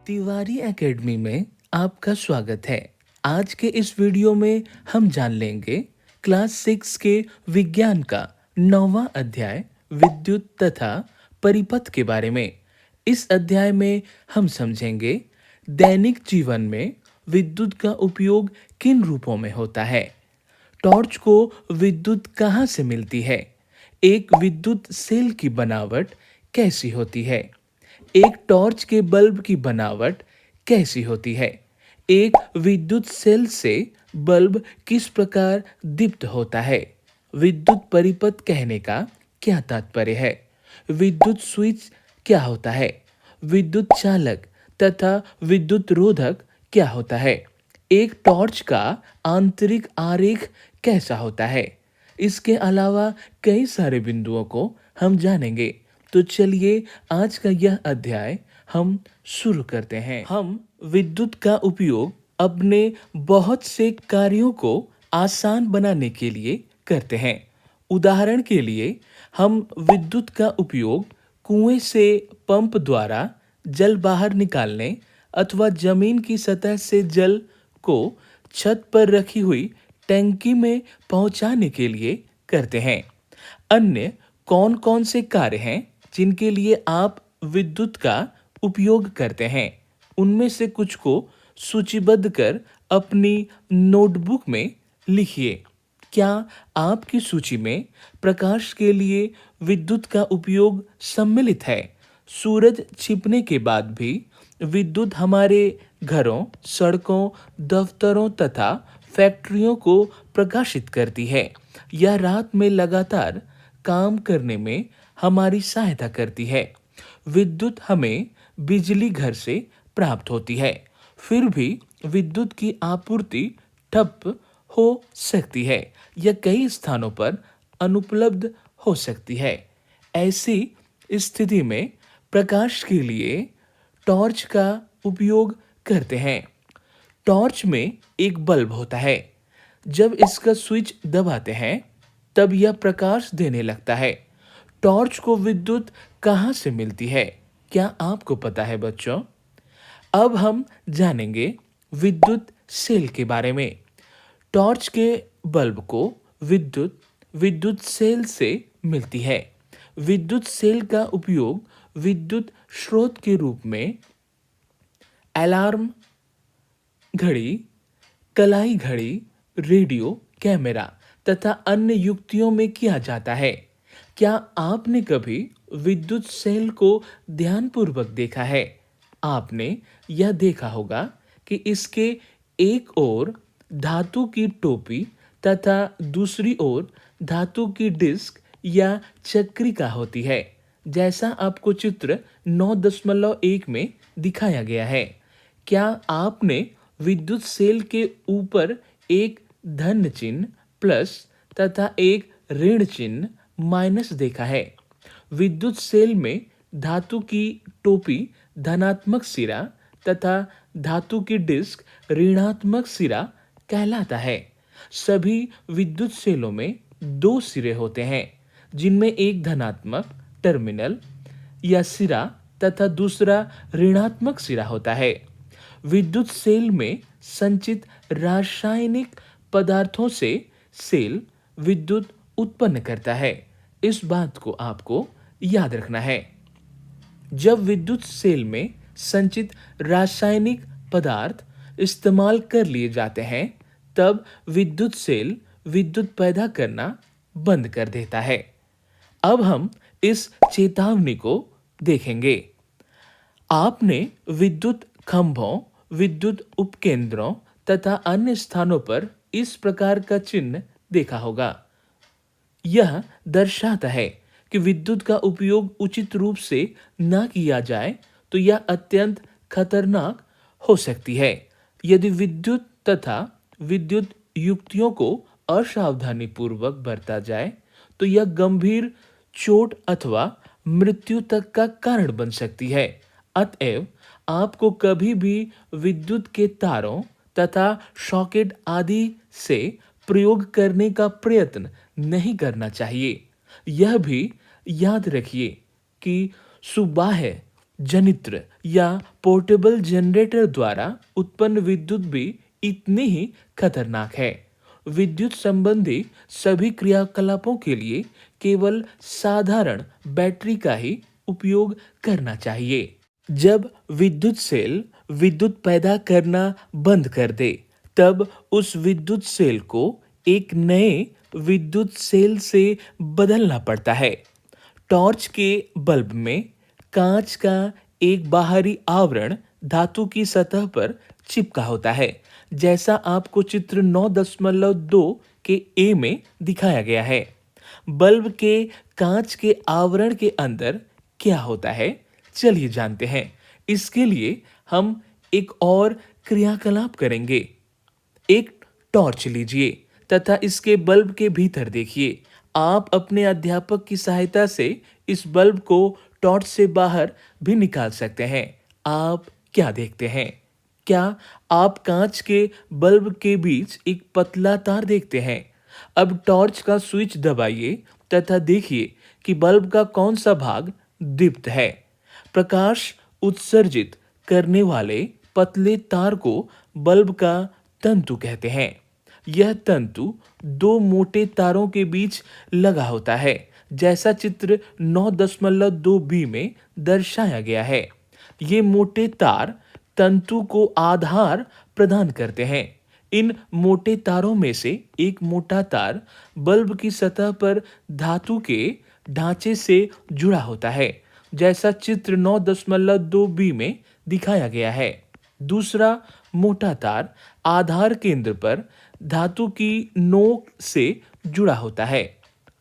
Tiwari academy में आपका स्वागत है। आज के इस वीडियो में हम जान लेंगे क्लास 6 के विज्ञान का 9वां अध्याय विद्युत तथा परिपथ के बारे में। इस अध्याय में हम समझेंगे दैनिक जीवन में विद्युत का उपयोग किन रूपों में होता है, टॉर्च को विद्युत कहाँ से मिलती है, एक विद्युत सेल की बनावट कैसी होती है, एक टॉर्च के बल्ब की बनावट कैसी होती है, एक विद्युत सेल से बल्ब किस प्रकार दीप्त होता है, विद्युत परिपथ कहने का क्या तात्पर्य है, विद्युत स्विच क्या होता है, विद्युत चालक तथा विद्युत रोधक क्या होता है, एक टॉर्च का आंतरिक आरेख कैसा होता है। इसके अलावा कई सारे बिंदुओं को हम जानेंगे। तो चलिए आज का यह अध्याय हम शुरू करते हैं। हम विद्युत का उपयोग अपने बहुत से कार्यों को आसान बनाने के लिए करते हैं। उदाहरण के लिए हम विद्युत का उपयोग कुएं से पंप द्वारा जल बाहर निकालने अथवा जमीन की सतह से जल को छत पर रखी हुई टैंकी में पहुंचाने के लिए करते हैं। अन्य कौन कौन से कार्य हैं जिनके लिए आप विद्युत का उपयोग करते हैं, उनमें से कुछ को सूचीबद्ध कर अपनी नोटबुक में लिखिए। क्या आपकी सूची में प्रकाश के लिए विद्युत का उपयोग सम्मिलित है? सूरज छिपने के बाद भी विद्युत हमारे घरों, सड़कों, दफ्तरों तथा फैक्ट्रियों को प्रकाशित करती है। यह रात में लगातार काम करने में हमारी सहायता करती है। विद्युत हमें बिजली घर से प्राप्त होती है, फिर भी विद्युत की आपूर्ति ठप हो सकती है या कई स्थानों पर अनुपलब्ध हो सकती है। ऐसी स्थिति में प्रकाश के लिए टॉर्च का उपयोग करते हैं। टॉर्च में एक बल्ब होता है। जब इसका स्विच दबाते हैं तब यह प्रकाश देने लगता है। टॉर्च को विद्युत कहाँ से मिलती है, क्या आपको पता है बच्चों? अब हम जानेंगे विद्युत सेल के बारे में। टॉर्च के बल्ब को विद्युत विद्युत सेल से मिलती है। विद्युत सेल का उपयोग विद्युत स्रोत के रूप में अलार्म घड़ी, कलाई घड़ी, रेडियो, कैमरा तथा अन्य युक्तियों में किया जाता है। क्या आपने कभी विद्युत सेल को ध्यानपूर्वक देखा है? आपने यह देखा होगा कि इसके एक ओर धातु की टोपी तथा दूसरी ओर धातु की डिस्क या चक्रिका होती है, जैसा आपको चित्र 9.1 में दिखाया गया है। क्या आपने विद्युत सेल के ऊपर एक धन चिन्ह प्लस तथा एक ऋण चिन्ह माइनस देखा है? विद्युत सेल में धातु की टोपी धनात्मक सिरा तथा धातु की डिस्क ऋणात्मक सिरा कहलाता है। सभी विद्युत सेलों में दो सिरे होते हैं, जिनमें एक धनात्मक टर्मिनल या सिरा तथा दूसरा ऋणात्मक सिरा होता है। विद्युत सेल में संचित रासायनिक पदार्थों से सेल विद्युत उत्पन्न करता है। इस बात को आपको याद रखना है। जब विद्युत सेल में संचित रासायनिक पदार्थ इस्तेमाल कर लिए जाते हैं, तब विद्युत सेल विद्युत पैदा करना बंद कर देता है। अब हम इस चेतावनी को देखेंगे। आपने विद्युत खंभों, विद्युत उपकेंद्रों तथा अन्य स्थानों पर इस प्रकार का चिन्ह देखा होगा। यह दर्शाता है कि विद्युत का उपयोग उचित रूप से न किया जाए तो यह अत्यंत खतरनाक हो सकती है। यदि विद्युत तथा विद्युत युक्तियों को असावधानी पूर्वक बरता जाए तो यह गंभीर चोट अथवा मृत्यु तक का कारण बन सकती है। अतएव आपको कभी भी विद्युत के तारों तथा सॉकेट आदि से प्रयोग करने का प्रयत्न नहीं करना चाहिए। यह भी याद रखिए कि सुबाह्य जनित्र या पोर्टेबल जनरेटर द्वारा उत्पन्न विद्युत भी इतनी ही खतरनाक है। विद्युत संबंधी सभी क्रियाकलापों के लिए केवल साधारण बैटरी का ही उपयोग करना चाहिए। जब विद्युत सेल विद्युत पैदा करना बंद कर दे, तब उस विद्युत सेल को एक नए विद्युत सेल से बदलना पड़ता है। टॉर्च के बल्ब में कांच का एक बाहरी आवरण धातु की सतह पर चिपका होता है, जैसा आपको चित्र 9.2 के ए में दिखाया गया है। बल्ब के कांच के आवरण के अंदर क्या होता है, चलिए जानते हैं। इसके लिए हम एक और क्रियाकलाप करेंगे। एक टॉर्च लीजिए तथा इसके बल्ब के भीतर देखिए। आप अपने अध्यापक की सहायता से इस बल्ब को टॉर्च से बाहर भी निकाल सकते हैं। आप क्या देखते हैं? क्या आप कांच के बल्ब के बीच एक पतला तार देखते हैं? अब टॉर्च का स्विच दबाइए तथा देखिए कि बल्ब का कौन सा भाग दीप्त है। प्रकाश उत्सर्जित करने वाले पतले तार को बल्ब का तंतु कहते हैं। यह तंतु दो मोटे तारों के बीच लगा होता है, जैसा चित्र 9.2 बी में दर्शाया गया है। ये मोटे तार तंतु को आधार प्रदान करते हैं। इन मोटे तारों में से एक मोटा तार बल्ब की सतह पर धातु के ढांचे से जुड़ा होता है, जैसा चित्र 9.2 बी में दिखाया गया है। दूसरा मोटा तार आधार केंद्र पर धातु की नोक से जुड़ा होता है।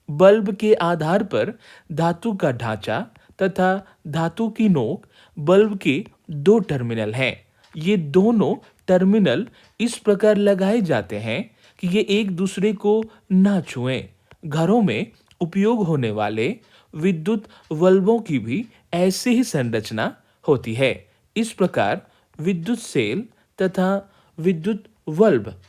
बल्ब के आधार पर धातु का ढांचा तथा धातु की नोक बल्ब के दो टर्मिनल हैं। ये दोनों टर्मिनल इस प्रकार लगाए जाते हैं कि ये एक दूसरे को ना छुएं। घरों में उपयोग होने वाले विद्युत बल्बों की भी ऐसी ही संरचना होती है। इस प्रकार विद्युत सेल तथा विद्युत बल्ब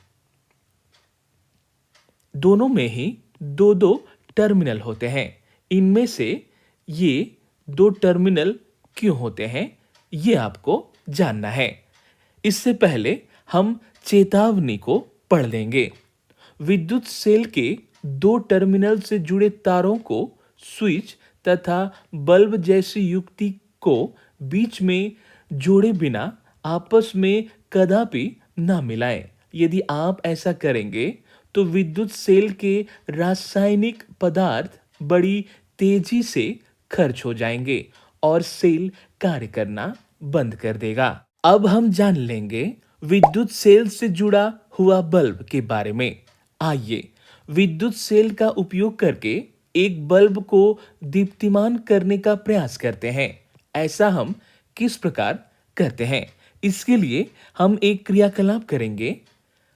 दोनों में ही दो दो टर्मिनल होते हैं। इनमें से ये दो टर्मिनल क्यों होते हैं, ये आपको जानना है। इससे पहले हम चेतावनी को पढ़ लेंगे। विद्युत सेल के दो टर्मिनल से जुड़े तारों को स्विच तथा बल्ब जैसी युक्ति को बीच में जोड़े बिना आपस में कदापि ना मिलाएं। यदि आप ऐसा करेंगे तो विद्युत सेल के रासायनिक पदार्थ बड़ी तेजी से खर्च हो जाएंगे और सेल कार्य करना बंद कर देगा। अब हम जान लेंगे विद्युत सेल से जुड़ा हुआ बल्ब के बारे में। आइए विद्युत सेल का उपयोग करके एक बल्ब को दीप्तिमान करने का प्रयास करते हैं। ऐसा हम किस प्रकार करते हैं? इसके लिए हम एक क्रियाकलाप करेंगे।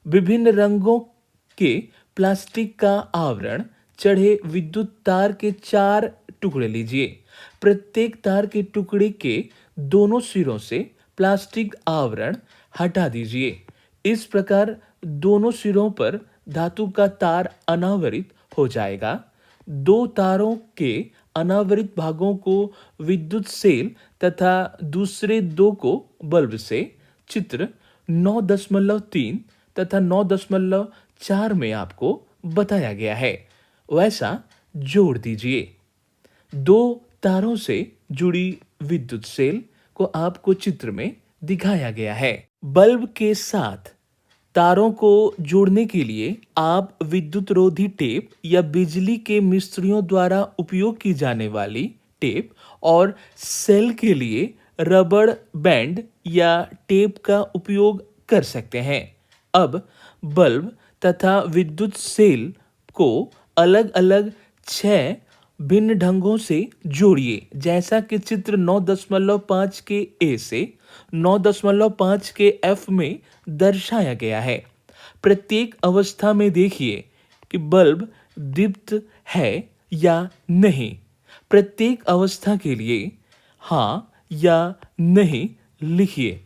विभिन्न रंगों के प्लास्टिक का आवरण चढ़े विद्युत तार के 4 टुकड़े लीजिए। प्रत्येक तार के टुकड़े के दोनों सिरों से प्लास्टिक आवरण हटा दीजिए। इस प्रकार दोनों सिरों पर धातु का तार अनावरित हो जाएगा। दो तारों के अनावरित भागों को विद्युत सेल तथा दूसरे दो को बल्ब से चित्र 9.3 तथा 9.4 में आपको बताया गया है, वैसा जोड़ दीजिए। दो तारों से जुड़ी विद्युत सेल को आपको चित्र में दिखाया गया है। बल्ब के साथ तारों को जोड़ने के लिए आप विद्युत रोधी टेप या बिजली के मिस्त्रियों द्वारा उपयोग की जाने वाली टेप और सेल के लिए रबड़ बैंड या टेप का उपयोग कर सकते हैं। अब बल्ब तथा विद्युत सेल को अलग-अलग 6 भिन्न ढंगों से जोड़िए, जैसा कि चित्र 9.5 के ए से 9.5 के एफ में दर्शाया गया है। प्रत्येक अवस्था में देखिए कि बल्ब दीप्त है या नहीं। प्रत्येक अवस्था के लिए हाँ या नहीं लिखिए,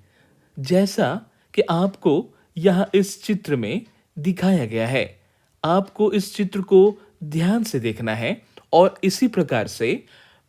जैसा कि आपको यहाँ इस चित्र में दिखाया गया है। आपको इस चित्र को ध्यान से देखना है और इसी प्रकार से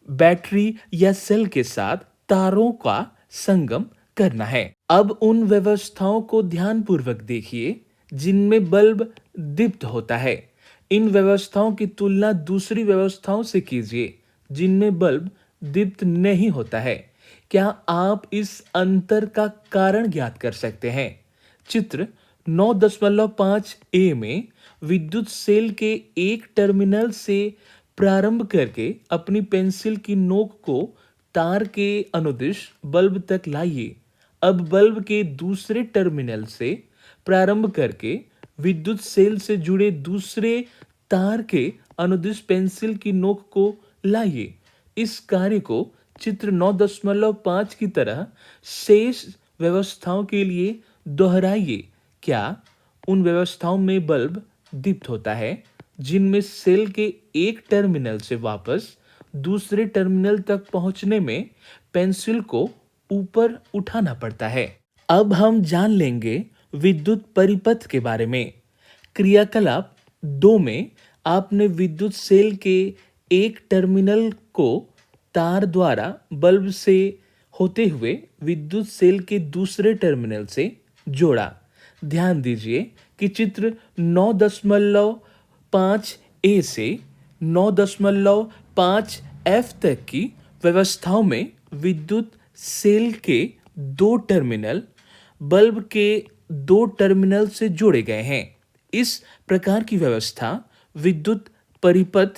बैटरी या सेल के साथ तारों का संगम करना है। अब उन व्यवस्थाओं को ध्यानपूर्वक देखिए जिनमें बल्ब दीप्त होता है। इन व्यवस्थाओं की तुलना दूसरी व्यवस्थाओं से कीजिए जिनमें बल्ब दीप्त नहीं होता है। क्या आप इस अंतर का कारण ज्ञात कर सकते हैं? चित्र 9.5 ए में विद्युत सेल के एक टर्मिनल से प्रारंभ करके अपनी पेंसिल की नोक को तार के अनुदिश बल्ब तक लाइए। अब बल्ब के दूसरे टर्मिनल से प्रारंभ करके विद्युत सेल से जुड़े दूसरे तार के अनुदिश पेंसिल की नोक को लाइए। इस कार्य को चित्र 9.5 की तरह शेष व्यवस्थाओं के लिए दोहराइए। क्या उन व्यवस्थाओं में बल्ब दीप्त होता है जिनमें सेल के एक टर्मिनल से वापस दूसरे टर्मिनल तक पहुंचने में पेंसिल को ऊपर उठाना पड़ता है? अब हम जान लेंगे विद्युत परिपथ के बारे में। क्रियाकलाप 2 में आपने विद्युत सेल के एक टर्मिनल को तार द्वारा बल्ब से होते हुए विद्युत सेल के दूसरे टर्मिनल से जोड़ा। ध्यान दीजिए कि चित्र 9.5 ए से 9.5 एफ तक की व्यवस्थाओं में विद्युत सेल के दो टर्मिनल बल्ब के दो टर्मिनल से जोड़े गए हैं। इस प्रकार की व्यवस्था विद्युत परिपथ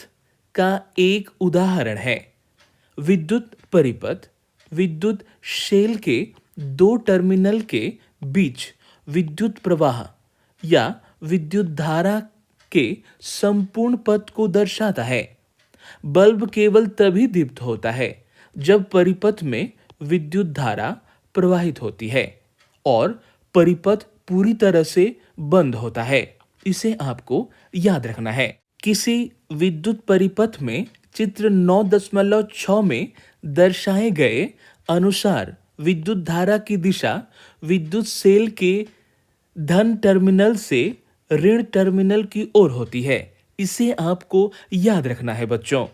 का एक उदाहरण है। विद्युत परिपथ विद्युत सेल के दो टर्मिनल के बीच विद्युत प्रवाह या विद्युत धारा के संपूर्ण पथ को दर्शाता है। बल्ब केवल तभी दीप्त होता है जब परिपथ में विद्युत धारा प्रवाहित होती है और परिपथ पूरी तरह से बंद होता है। इसे आपको याद रखना है। किसी विद्युत परिपथ में चित्र 9.6 में दर्शाए गए अनुसार विद्युत धारा की दिशा विद्युत सेल के धन टर्मिनल से ऋण टर्मिनल की ओर होती है। इसे आपको याद रखना है बच्चों।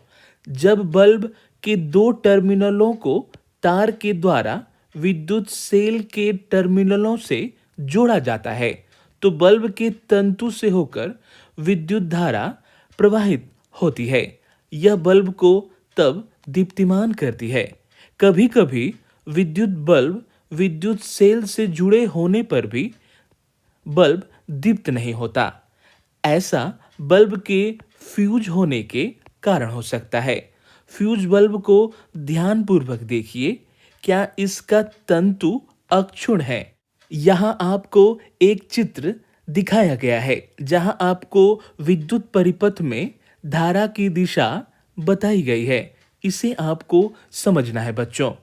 जब बल्ब के दो टर्मिनलों को तार के द्वारा विद्युत सेल के टर्मिनलों से जोड़ा जाता है तो बल्ब के तंतु से होकर विद्युत धारा प्रवाहित होती है। यह बल्ब को तब दीप्तिमान करती है। कभी-कभी विद्युत बल्ब विद्युत सेल से जुड़े होने पर भी बल्ब दीप्त नहीं होता। ऐसा बल्ब के फ्यूज होने के कारण हो सकता है। फ्यूज बल्ब को ध्यानपूर्वक देखिए। क्या इसका तंतु अक्षुण्ण है? यहाँ आपको एक चित्र दिखाया गया है जहाँ आपको विद्युत परिपथ में धारा की दिशा बताई गई है। इसे आपको समझना है बच्चों।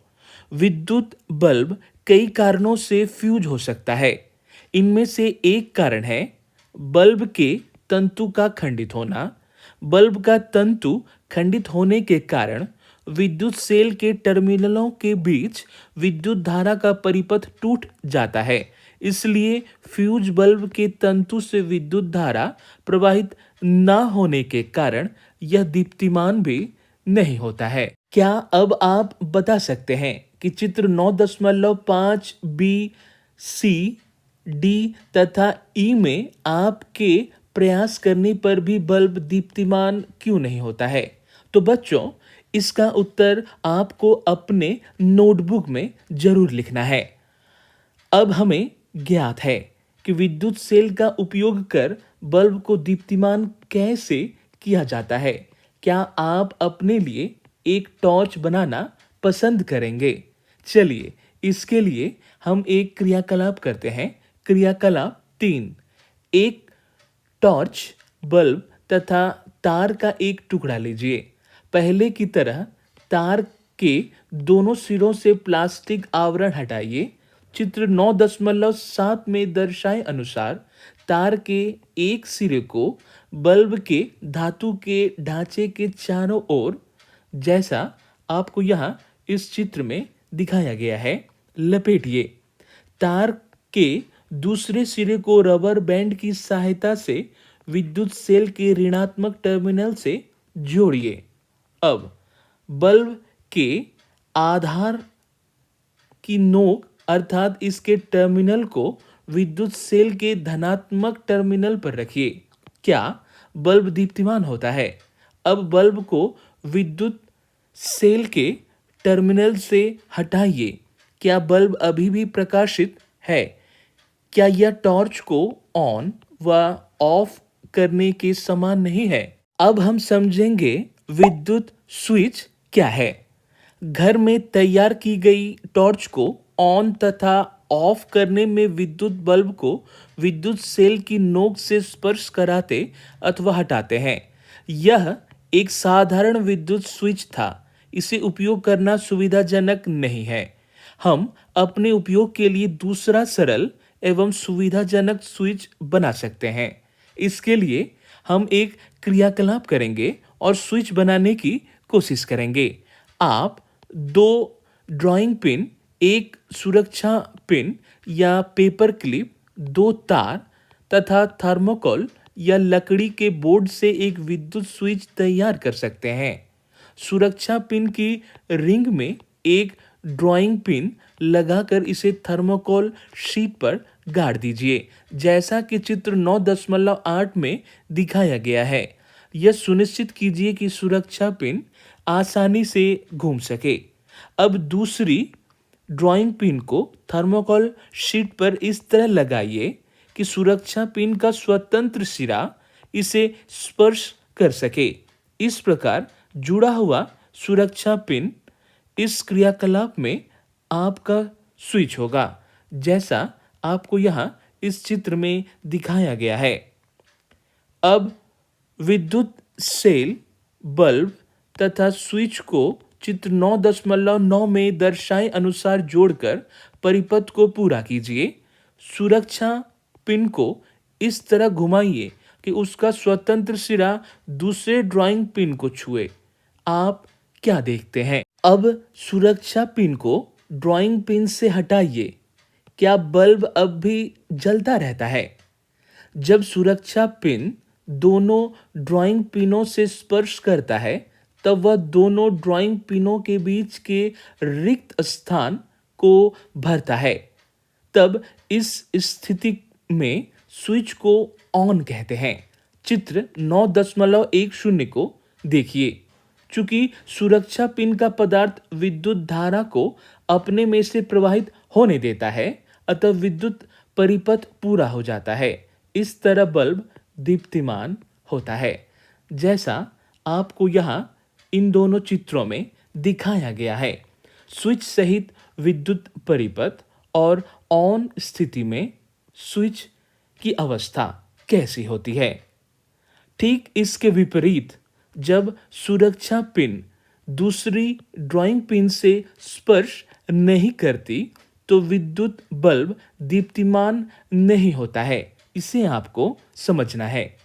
विद्युत बल्ब कई कारणों से फ्यूज हो सकता है। इनमें से एक कारण है बल्ब के तंतु का खंडित होना। बल्ब का तंतु खंडित होने के कारण विद्युत सेल के टर्मिनलों के बीच विद्युत धारा का परिपथ टूट जाता है। इसलिए फ्यूज बल्ब के तंतु से विद्युत धारा प्रवाहित न होने के कारण यह दीप्तिमान भी नहीं होता है। क्या अब आप बता सकते हैं कि चित्र 9.5 बी, सी, डी तथा ई में आपके प्रयास करने पर भी बल्ब दीप्तिमान क्यों नहीं होता है? तो बच्चों, इसका उत्तर आपको अपने नोटबुक में जरूर लिखना है। अब हमें ज्ञात है कि विद्युत सेल का उपयोग कर बल्ब को दीप्तिमान कैसे किया जाता है। क्या आप अपने लिए एक टॉर्च बनाना पसंद करेंगे? चलिए, इसके लिए हम एक क्रियाकलाप करते हैं। क्रियाकलाप 3। एक टॉर्च, बल्ब तथा तार का एक टुकड़ा लीजिए। पहले की तरह तार के दोनों सिरों से प्लास्टिक आवरण हटाइए। चित्र 9.7 में दर्शाए अनुसार तार के एक सिरे को बल्ब के धातु के ढांचे के चारों ओर, जैसा आपको यहाँ इस चित्र में दिखाया गया है, लपेटिए। तार के दूसरे सिरे को रबर बैंड की सहायता से विद्युत सेल के ऋणात्मक टर्मिनल से जोड़िए। अब बल्ब के आधार की नोक अर्थात इसके टर्मिनल को विद्युत सेल के धनात्मक टर्मिनल पर रखिए। क्या बल्ब दीप्तिमान होता है? अब बल्ब को विद्युत सेल के टर्मिनल से हटाइए। क्या बल्ब अभी भी प्रकाशित है? क्या यह टॉर्च को ऑन व ऑफ करने के समान नहीं है? अब हम समझेंगे विद्युत स्विच क्या है। घर में तैयार की गई टॉर्च को ऑन तथा ऑफ करने में विद्युत बल्ब को विद्युत सेल की नोक से स्पर्श कराते अथवा हटाते हैं। यह एक साधारण विद्युत स्विच था। इसे उपयोग करना सुविधाजनक नहीं है। हम अपने उपयोग के लिए दूसरा सरल एवं सुविधाजनक स्विच बना सकते हैं। इसके लिए हम एक क्रियाकलाप करेंगे और स्विच बनाने की कोशिश करेंगे। आप दो ड्राइंग पिन, एक सुरक्षा पिन या पेपर क्लिप, दो तार तथा थर्मोकोल या लकड़ी के बोर्ड से एक विद्युत स्विच तैयार कर सकते हैं। सुरक्षा पिन की रिंग में एक ड्राइंग पिन लगाकर इसे थर्मोकोल शीट पर गाड़ दीजिए, जैसा कि चित्र 9.8 में दिखाया गया है। यह सुनिश्चित कीजिए कि सुरक्षा पिन आसानी से घूम सके। अब दूसरी ड्राइंग पिन को थर्मोकोल शीट पर इस तरह लगाइए कि सुरक्षा पिन का स्वतंत्र सिरा इसे स्पर्श कर सके। इस प्रकार जुड़ा हुआ सुरक्षा पिन इस क्रियाकलाप में आपका स्विच होगा, जैसा आपको यहाँ इस चित्र में दिखाया गया है। अब विद्युत सेल, बल्ब तथा स्विच को चित्र 9.9 में दर्शाए अनुसार जोड़कर परिपथ को पूरा कीजिए। सुरक्षा पिन को इस तरह घुमाइए कि उसका स्वतंत्र सिरा दूसरे ड्राइंग पिन को छुए। आप क्या देखते हैं? अब सुरक्षा पिन को ड्राइंग पिन से हटाइए। क्या बल्ब अब भी जलता रहता है? जब सुरक्षा पिन दोनों ड्राइंग पिनों से स्पर्श करता है, तब वह दोनों ड्राइंग पिनों के बीच के रिक्त स्थान को भरता है। तब इस स्थिति में स्विच को ऑन कहते हैं। चित्र 9.10 को देखिए। चूंकि सुरक्षा पिन का पदार्थ विद्युत धारा को अपने में से प्रवाहित होने देता है, अतः विद्युत परिपथ पूरा हो जाता है। इस तरह बल्ब दीप्तिमान होता है, जैसा आपको यहाँ इन दोनों चित्रों में दिखाया गया है। स्विच सहित विद्युत परिपथ और ऑन स्थिति में स्विच की अवस्था कैसी होती है? ठीक इसके विपरीत, जब सुरक्षा पिन दूसरी ड्राइंग पिन से स्पर्श नहीं करती तो विद्युत बल्ब दीप्तिमान नहीं होता है। इसे आपको समझना है।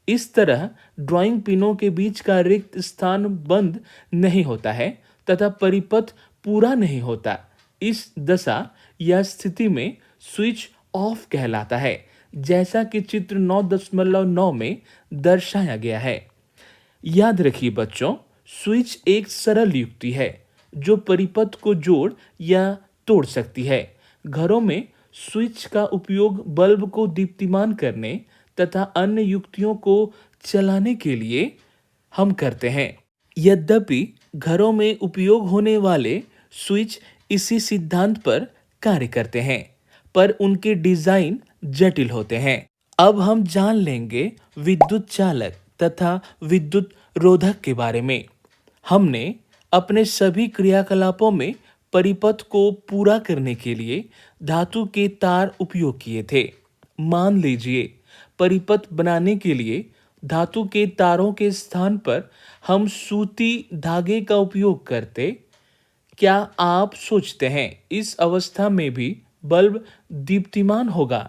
इस तरह ड्राइंग पिनों के बीच का रिक्त स्थान बंद नहीं होता है तथा परिपथ पूरा नहीं होता। इस दशा या स्थिति में स्विच ऑफ कहलाता है, जैसा कि चित्र 9.9 में दर्शाया गया है। याद रखिए बच्चों, स्विच एक सरल युक्ति है जो परिपथ को जोड़ या तोड़ सकती है। घरों में स्विच का उपयोग बल्ब को दीप्तिमान करने तथा अन्य युक्तियों को चलाने के लिए हम करते हैं। यद्यपि घरों में उपयोग होने वाले स्विच इसी सिद्धांत पर कार्य करते हैं, पर उनके डिजाइन जटिल होते हैं। अब हम जान लेंगे विद्युत चालक तथा विद्युत रोधक के बारे में। हमने अपने सभी क्रियाकलापों में परिपथ को पूरा करने के लिए धातु के तार उपयोग किए थे। मान लीजिए परिपथ बनाने के लिए धातु के तारों के स्थान पर हम सूती धागे का उपयोग करते। क्या आप सोचते हैं इस अवस्था में भी बल्ब दीप्तिमान होगा?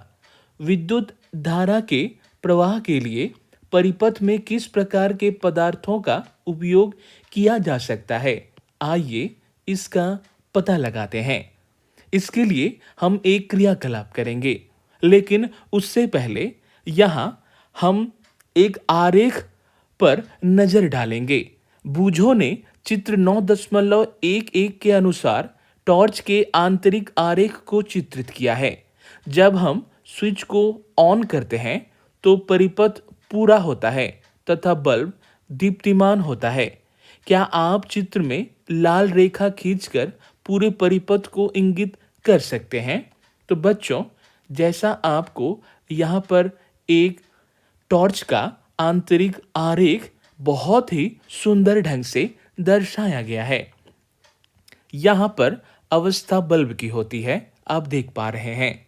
विद्युत धारा के प्रवाह के लिए परिपथ में किस प्रकार के पदार्थों का उपयोग किया जा सकता है? आइए इसका पता लगाते हैं। इसके लिए हम एक क्रियाकलाप करेंगे, लेकिन उससे पहले यहाँ हम एक आरेख पर नजर डालेंगे। बूझों ने चित्र 9.11 के अनुसार टॉर्च के आंतरिक आरेख को चित्रित किया है। जब हम स्विच को ऑन करते हैं तो परिपथ पूरा होता है तथा बल्ब दीप्तिमान होता है। क्या आप चित्र में लाल रेखा खींचकर पूरे परिपथ को इंगित कर सकते हैं? तो बच्चों, जैसा आपको यहाँ पर एक टॉर्च का आंतरिक आरेख बहुत ही सुंदर ढंग से दर्शाया गया है। यहाँ पर अवस्था बल्ब की होती है, आप देख पा रहे हैं।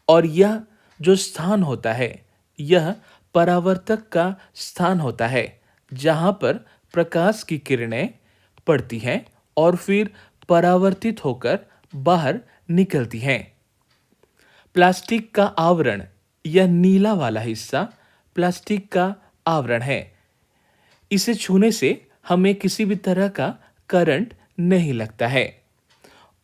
और यह जो स्थान होता है, यह परावर्तक का स्थान होता है, जहाँ पर प्रकाश की किरणें पड़ती हैं और फिर परावर्तित होकर बाहर निकलती हैं। प्लास्टिक का आवरण, यह नीला वाला हिस्सा प्लास्टिक का आवरण है। इसे छूने से हमें किसी भी तरह का करंट नहीं लगता है।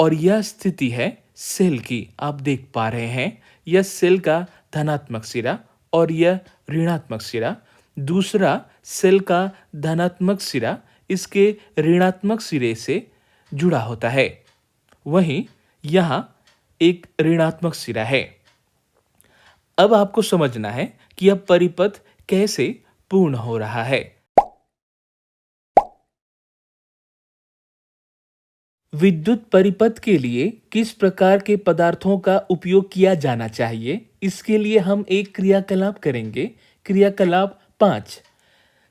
और यह स्थिति है सेल की, आप देख पा रहे हैं। यह सेल का धनात्मक सिरा और यह ऋणात्मक सिरा। दूसरा सेल का धनात्मक सिरा इसके ऋणात्मक सिरे से जुड़ा होता है। वहीं यहाँ एक ऋणात्मक सिरा है। अब आपको समझना है कि यह परिपथ कैसे पूर्ण हो रहा है। विद्युत परिपथ के लिए किस प्रकार के पदार्थों का उपयोग किया जाना चाहिए, इसके लिए हम एक क्रियाकलाप करेंगे। क्रियाकलाप 5।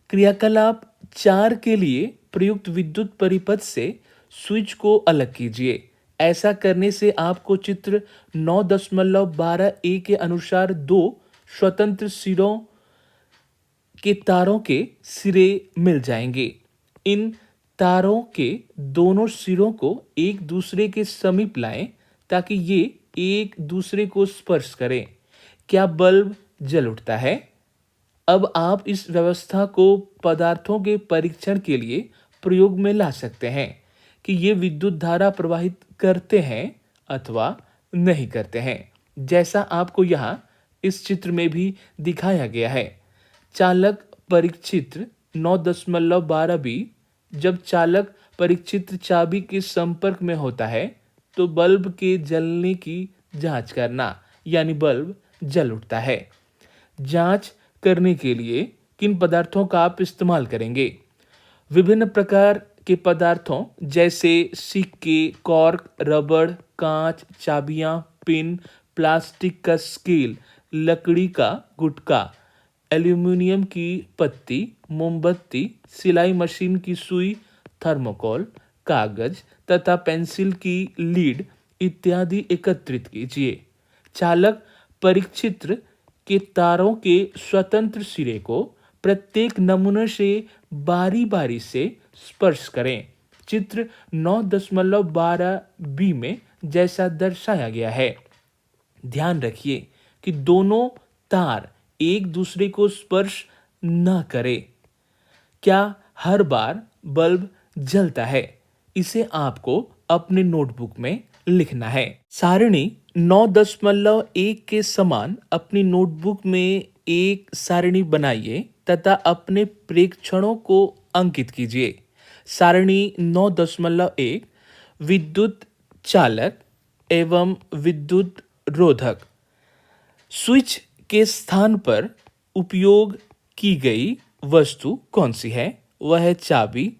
क्रियाकलाप 4 के लिए प्रयुक्त विद्युत परिपथ से स्विच को अलग कीजिए। ऐसा करने से आपको चित्र 9.12a के अनुसार दो स्वतंत्र सिरों के तारों के सिरे मिल जाएंगे। इन तारों के दोनों सिरों को एक दूसरे के समीप लाएं ताकि ये एक दूसरे को स्पर्श करें। क्या बल्ब जल उठता है? अब आप इस व्यवस्था को पदार्थों के परीक्षण के लिए प्रयोग में ला सकते हैं कि ये विद्युत धारा प्रवाहित करते हैं अथवा नहीं करते हैं, जैसा आपको यहाँ इस चित्र में भी दिखाया गया है। चालक परीक्षित्र 9.12b। जब चालक परीक्षित्र चाबी के संपर्क में होता है तो बल्ब के जलने की जांच करना, यानी बल्ब जल उठता है। जांच करने के लिए किन पदार्थों का आप इस्तेमाल करेंगे? विभिन्न प्रकार के पदार्थों जैसे सिक्के, कॉर्क, रबड़, कांच, चाबियां, पिन, प्लास्टिक का स्केल, लकड़ी का गुटका, एल्यूमिनियम की पत्ती, मोमबत्ती, सिलाई मशीन की सुई, थर्मोकोल, कागज तथा पेंसिल की लीड इत्यादि एकत्रित कीजिए। चालक परीक्षित्र के तारों के स्वतंत्र सिरे को प्रत्येक नमूने से बारी बारी से स्पर्श करें। चित्र 9.12b में जैसा दर्शाया गया है। ध्यान रखिए कि दोनों तार एक दूसरे को स्पर्श न करें। क्या हर बार बल्ब जलता है? इसे आपको अपने नोटबुक में लिखना है। सारणी 9.1 के समान अपनी नोटबुक में एक सारणी बनाइए तथा अपने प्रेक्षणों को अंकित कीजिए। सारणी 9.1 विद्युत चालक एवं विद्युत रोधक। स्विच के स्थान पर उपयोग की गई वस्तु कौन सी है? वह है चाबी,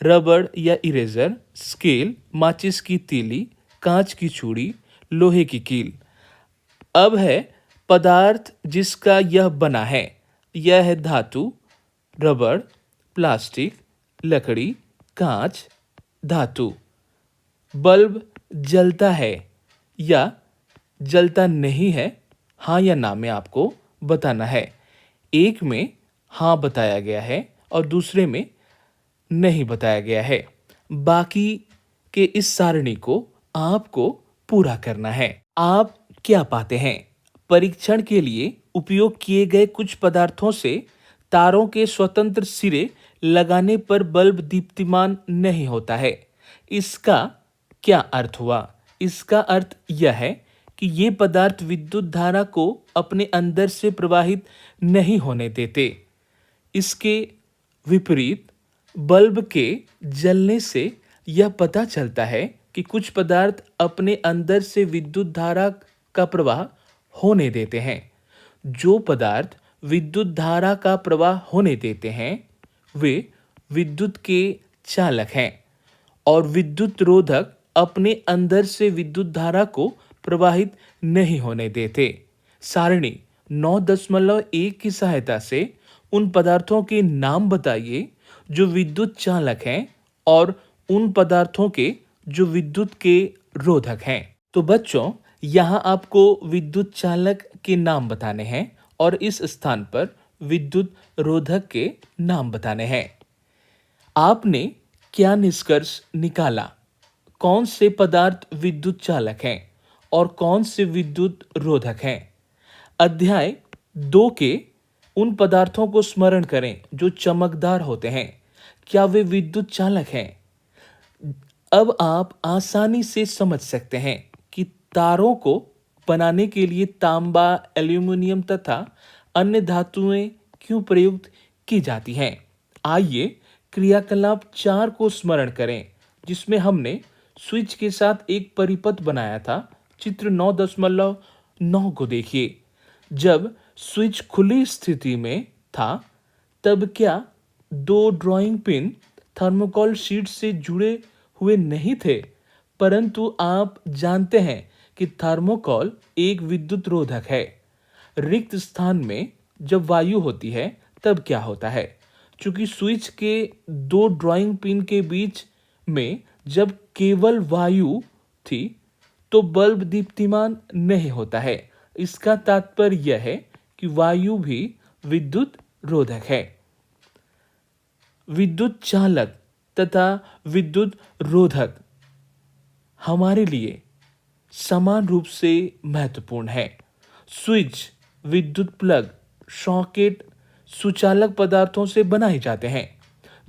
रबड़ या इरेजर, स्केल, माचिस की तीली, कांच की चूड़ी, लोहे की कील। अब है पदार्थ जिसका यह बना है। यह है धातु, रबड़, प्लास्टिक, लकड़ी, कांच, धातु। बल्ब जलता है या जलता नहीं है, हाँ या ना में आपको बताना है। एक में हाँ बताया गया है और दूसरे में नहीं बताया गया है। बाकी के इस सारणी को आपको पूरा करना है। आप क्या पाते हैं? परीक्षण के लिए उपयोग किए गए कुछ पदार्थों से तारों के स्वतंत्र सिरे लगाने पर बल्ब दीप्तिमान नहीं होता है। इसका क्या अर्थ हुआ? इसका अर्थ यह है कि ये पदार्थ विद्युत धारा को अपने अंदर से प्रवाहित नहीं होने देते। इसके विपरीत बल्ब के जलने से यह पता चलता है कि कुछ पदार्थ अपने अंदर से विद्युत धारा का प्रवाह होने देते हैं। जो पदार्थ विद्युत धारा का प्रवाह होने देते हैं वे विद्युत के चालक हैं और विद्युत रोधक अपने अंदर से विद्युत धारा को प्रवाहित नहीं होने देते। सारणी 9.1 की सहायता से उन पदार्थों के नाम बताइए जो विद्युत चालक हैं और उन पदार्थों के जो विद्युत के रोधक हैं। तो बच्चों, यहाँ आपको विद्युत चालक के नाम बताने हैं और इस स्थान पर विद्युत रोधक के नाम बताने हैं। आपने क्या निष्कर्ष निकाला? कौन से पदार्थ विद्युत चालक हैं और कौन से विद्युत रोधक हैं? अध्याय 2 के उन पदार्थों को स्मरण करें जो चमकदार होते हैं। क्या वे विद्युत चालक हैं? अब आप आसानी से समझ सकते हैं कि तारों को बनाने के लिए तांबा, एल्यूमीनियम तथा अन्य धातुएं क्यों प्रयुक्त की जाती हैं। आइए क्रियाकलाप 4 को स्मरण करें, जिसमें हमने स्विच के साथ एक परिपथ बनाया था। चित्र 9.9 को देखिए। जब स्विच खुली स्थिति में था तब क्या 2 ड्राइंग पिन थर्मोकोल शीट से जुड़े हुए नहीं थे, परंतु आप जानते हैं कि थर्मोकोल एक विद्युत रोधक है। रिक्त स्थान में जब वायु होती है तब क्या होता है? चूंकि स्विच के 2 ड्राइंग पिन के बीच में जब केवल वायु थी तो बल्ब दीप्तिमान नहीं होता है। इसका तात्पर्य यह है कि वायु भी विद्युत रोधक है। विद्युत चालक तथा विद्युत रोधक हमारे लिए समान रूप से महत्वपूर्ण है। स्विच, विद्युत प्लग, सॉकेट सुचालक पदार्थों से बनाए जाते हैं।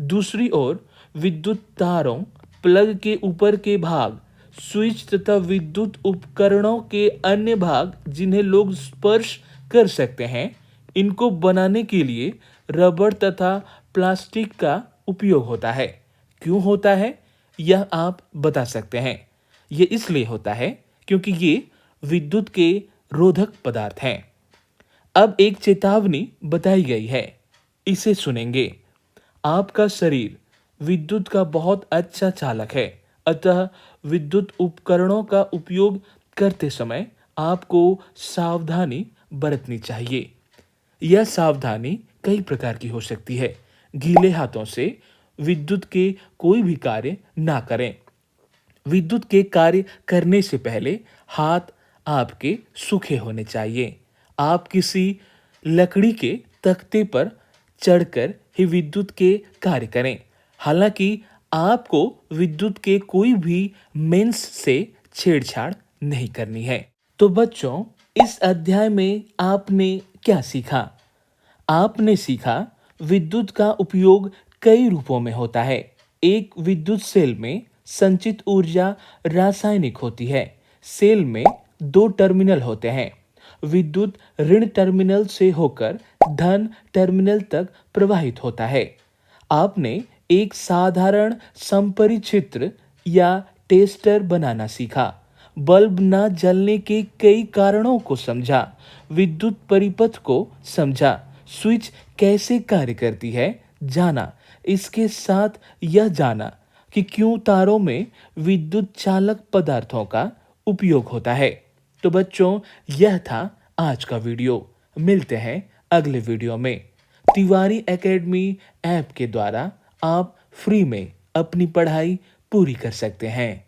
दूसरी ओर विद्युत तारों, प्लग के ऊपर के भाग, स्विच तथा विद्युत उपकरणों के अन्य भाग जिन्हें लोग स्पर्श कर सकते हैं, इनको बनाने के लिए रबर तथा प्लास्टिक का उपयोग होता है। क्यों होता है यह आप बता सकते हैं। यह इसलिए होता है क्योंकि ये विद्युत के रोधक पदार्थ हैं। अब एक चेतावनी बताई गई है, इसे सुनेंगे। आपका शरीर विद्युत का बहुत अच्छा चालक है, अतः विद्युत उपकरणों का उपयोग करते समय आपको सावधानी बरतनी चाहिए। यह सावधानी कई प्रकार की हो सकती है। गीले हाथों से विद्युत के कोई भी कार्य ना करें। विद्युत के कार्य करने से पहले हाथ आपके सूखे होने चाहिए। आप किसी लकड़ी के तख्ते पर चढ़कर ही विद्युत के कार्य करें। हालांकि आपको विद्युत के कोई भी मेंस से छेड़छाड़ नहीं करनी है। तो बच्चों, इस अध्याय में आपने क्या सीखा? आपने सीखा विद्युत का उपयोग कई रूपों में होता है। एक विद्युत सेल में संचित ऊर्जा रासायनिक होती है। सेल में 2 टर्मिनल होते हैं। विद्युत ऋण टर्मिनल से होकर धन टर्मिनल तक प्रवाहित होता है। आपने एक साधारण संपरिचित्र या टेस्टर बनाना सीखा। बल्ब न जलने के कई कारणों को समझा। विद्युत परिपथ को समझा। स्विच कैसे कार्य करती है जाना। इसके साथ यह जाना कि क्यों तारों में विद्युत चालक पदार्थों का उपयोग होता है। तो बच्चों, यह था आज का वीडियो। मिलते हैं अगले वीडियो में। तिवारी एकेडमी ऐप के द्वारा आप फ्री में अपनी पढ़ाई पूरी कर सकते हैं।